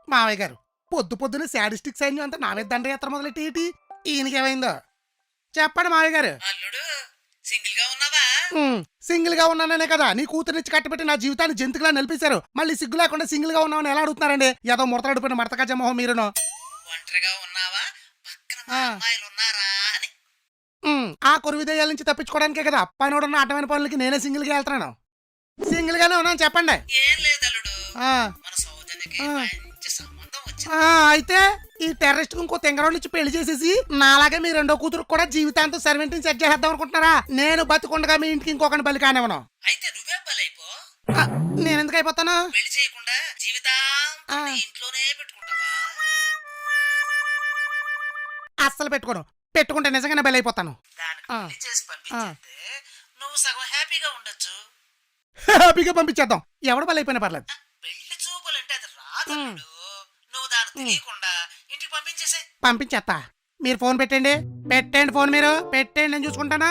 మావయ్య గారు పొద్దు పొద్దున శాడిస్టిక్ సైన్యం అంతా నా మీద దండయాత్ర మొదలెట్టి ఈయనకేమైందో చెప్పండి మావయ్య గారు. అల్లుడు సింగిల్ గా ఉన్నావా? సింగిల్ గా ఉన్నాననే కదా నీ కూతురునిచ్చి కట్టబెట్టి నా జీవితాన్ని జంతుకులా నిలిపేశారు. మళ్ళీ సిగ్గు లేకుండా సింగిల్ గా ఉన్నామని ఎలా అడుగుతున్నారండి? ఏదో ముడతడిపోయిన మడతకాజ మొహం మీరును. ఒంటరిగా ఉన్నావా? పక్కన మా అమ్మాయిలు ఉన్నారా అని. ఆ కొరువిదయాల నుంచి తప్పించుకోవడానికే కదా పైనోడున్న అడ్డమైన పనులకి నేనే సింగిల్ గా వెళ్తున్నాను. సింగిల్ గానే ఉన్నాను చెప్పండి. ఏం లేదు అల్లుడు, ఆ, మన సౌజన్యకి ఆ. మంచి సంబంధం వచ్చింది. అయితే ఈ టెర్రరిస్ట్ ఇంకో తెంగరోళ్ళు ఇచ్చి పెళ్లి చేసేసి నాలాగే మీ రెండో కూతురు కూడా జీవితాంతం సర్వెంట్ని సెట్ చేద్దాం అనుకుంటున్నారా? నేను బతికుండగా మీ ఇంటికి ఇంకొకటి బలి కానివ్వను. అయితే నువ్వే బలైపో. నేను ఎందుకు అయిపోతాను? పెళ్లి చేయకుండా జీవితాంతం ఆ. నీ ఇంట్లోనే పెట్టుకుంటావా? అస్సలు పెట్టుకుంటే నిజంగానే బలి అయిపోతాను. దానికి ఆ. పెళ్లి చేసి పంపించేస్తే నువ్వు సగం హ్యాపీగా ఉండొచ్చు. హ్యాపీగా పంపించేద్దాం. ఎవడు బలి అయిపోయినా పర్లేదు. పెళ్లి చూపులంటే అది రాదు అల్లుడు. నువ్వు దాన్ని తెలియకుండా ఇంటికి పంపించేసే. పంపించేస్తా. మీరు ఫోన్ పెట్టండి. ఫోన్ మీరు పెట్టండి, నేను చూసుకుంటానా.